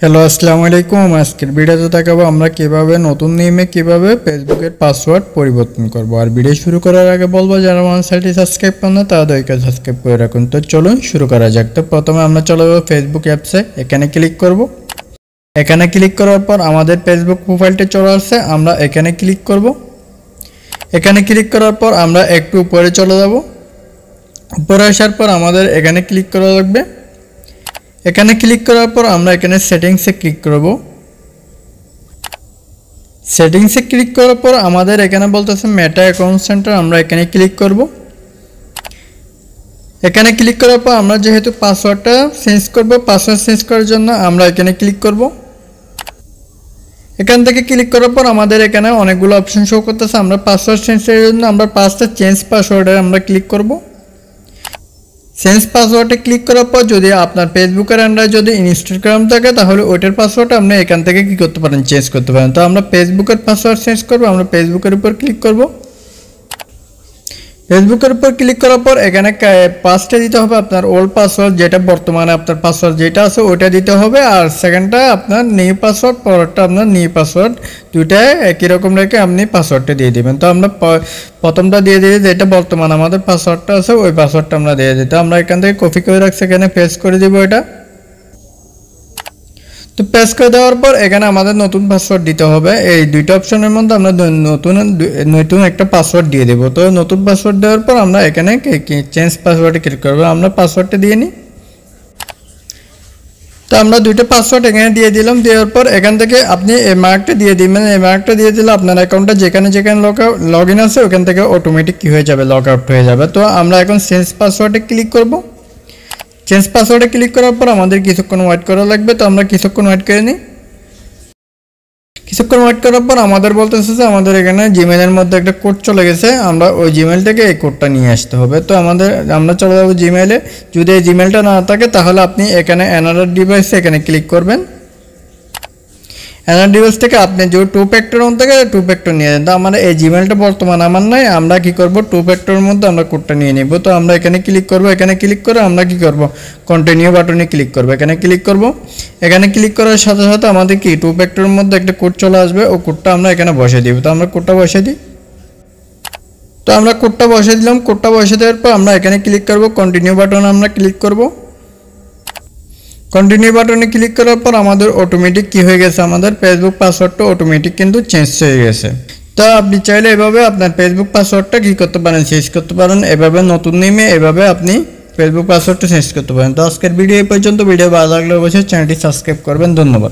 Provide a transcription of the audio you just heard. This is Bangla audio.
হ্যালো আসসালামু আলাইকুম। আজকের ভিডিওতে দেখাবো আমরা কিভাবে নতুন নিয়মে কিভাবে ফেসবুকের পাসওয়ার্ড পরিবর্তন করব। আর ভিডিও শুরু করার আগে বলবো যারা আমার চ্যানেলটি সাবস্ক্রাইব করেন না তারা দয়া করে সাবস্ক্রাইব করে রাখুন। তো চলুন শুরু করা যাক। তো প্রথমে আমরা চলে যাবো ফেসবুক অ্যাপসে, এখানে ক্লিক করব। এখানে ক্লিক করার পর আমাদের ফেসবুক প্রোফাইলটা চলে আসছে, আমরা এখানে ক্লিক করব। এখানে ক্লিক করার পর আমরা একটু উপরে চলে যাব। উপরে আসার পর আমাদের এখানে ক্লিক করা লাগবে। এখানে ক্লিক করার পর আমরা এখানে সেটিংসে ক্লিক করব। সেটিংসে ক্লিক করার পর আমাদের এখানে বলতেছে মেটা অ্যাকাউন্ট সেন্টার, আমরা এখানে ক্লিক করব। এখানে ক্লিক করার পর আমরা যেহেতু পাসওয়ার্ডটা চেঞ্জ করব, পাসওয়ার্ড চেঞ্জ করার জন্য আমরা এখানে ক্লিক করব। এখান থেকে ক্লিক করার পর আমাদের এখানে অনেকগুলো অপশন শো করতেছে। আমরা পাসওয়ার্ড চেঞ্জের জন্য আমরা পাঁচটা চেঞ্জ পাসওয়ার্ডে আমরা ক্লিক করব। চেঞ্জ পাসওয়ার্ডে ক্লিক করার পর যদি আপনার ফেসবুকের আন্ডারে যদি ইনস্টাগ্রাম থাকে তাহলে ওইটার পাসওয়ার্ডটা আপনি এখান থেকে কি করতে পারেন, চেঞ্জ করতে পারেন। তো আমরা ফেসবুকের পাসওয়ার্ড চেঞ্জ করব, আমরা ফেসবুকের উপর ক্লিক করব। ফেসবুকের উপর ক্লিক করার পর এখানে পাঁচটা দিতে হবে আপনার ওল্ড পাসওয়ার্ড, যেটা বর্তমানে আপনার পাসওয়ার্ড যেটা আছে ওইটা দিতে হবে। আর সেকেন্ডটা আপনার নিউ পাসওয়ার্ড, পরেরটা আপনার নিউ পাসওয়ার্ড, দুইটাই একই রকম রেখে আপনি পাসওয়ার্ডটা দিয়ে দিবেন। তো আমরা প্রথমটা দিয়ে দিই, যেটা বর্তমানে আমাদের পাসওয়ার্ডটা আছে ওই পাসওয়ার্ডটা আমরা দিয়ে দিই। তো আমরা এখান থেকে কপি করে রাখছি, এখানে পেস্ট করে দিব এটা। তো পেস্ট করে দেওয়ার পর এখানে আমাদের নতুন পাসওয়ার্ড দিতে হবে। এই দুইটা অপশনের মধ্যে আমরা নতুন একটা পাসওয়ার্ড দিয়ে দেবো। তো নতুন পাসওয়ার্ড দেওয়ার পর আমরা এখানে চেঞ্জ পাসওয়ার্ডে ক্লিক করবো, আমরা পাসওয়ার্ডটা দিয়ে নিই। তো আমরা দুইটা পাসওয়ার্ড এখানে দিয়ে দিলাম। দেওয়ার পর এখান থেকে আপনি এই মার্কটা দিয়ে দিবেন। এই মার্কটা দিয়ে দিলে আপনার অ্যাকাউন্টটা যেখানে যেখানে লগ ইন আছে ওখান থেকে অটোমেটিক কী হয়ে যাবে, লগ আউট হয়ে যাবে। তো আমরা এখন চেঞ্জ পাসওয়ার্ডে ক্লিক করব। চেঞ্জ পাসওয়ার্ডে ক্লিক করার পর আমাদের কিছুক্ষণ ওয়েট করা লাগবে। তো আমরা কিছুক্ষণ ওয়েট করে নিই। কিছুক্ষণ ওয়েট করার পর আমাদের বলতেছে যে আমাদের এখানে জিমেলের মধ্যে একটা কোড চলে গেছে, আমরা ওই জিমেল থেকে এই কোডটা নিয়ে আসতে হবে। তো আমরা চলে যাবো জিমেলে। যদি এই জিমেলটা না থাকে তাহলে আপনি এখানে অ্যানাদার ডিভাইসে এখানে ক্লিক করবেন। অ্যানাদার ডিভাইস থেকে আপনি যে টু ফ্যাক্টর অন থেকে টু ফ্যাক্টর নিয়ে যান। তো আমার এই জিমেলটা বর্তমানে আমার নাই, আমরা কি করব টু ফ্যাক্টরের মধ্যে আমরা কোডটা নিয়ে নিব। তো আমরা এখানে ক্লিক করব। এখানে ক্লিক করে আমরা কি করব, কন্টিনিউ বাটনে ক্লিক করব। এখানে ক্লিক করব। এখানে ক্লিক করার সাথে সাথে আমাদের কি টু ফ্যাক্টরের মধ্যে একটা কোড চলে আসবে, ও কোডটা আমরা এখানে বসিয়ে দিব। তো আমরা কোডটা বসিয়ে দিই। তো আমরা কোডটা বসিয়ে দিলাম। কোডটা বসিয়ে দেওয়ার পর আমরা এখানে ক্লিক করব, কন্টিনিউ বাটনে আমরা ক্লিক করব। কন্টিনিউ বাটনে ক্লিক করার পর আমাদের অটোমেটিক কি হয়ে গেছে, আমাদের ফেসবুক পাসওয়ার্ডটা অটোমেটিক কিন্তু চেঞ্জ হয়ে গেছে। তো আপনি চাইলে এভাবে আপনার ফেসবুক পাসওয়ার্ডটা কি করতে পারেন, চেঞ্জ করতে পারেন। এভাবে নতুন নিয়মে এভাবে আপনি ফেসবুক পাসওয়ার্ডটা চেঞ্জ করতে পারেন। তো আজকের ভিডিও এই পর্যন্ত। ভিডিও ভালো লাগলে অবশ্যই চ্যানেলটি সাবস্ক্রাইব করবেন। ধন্যবাদ।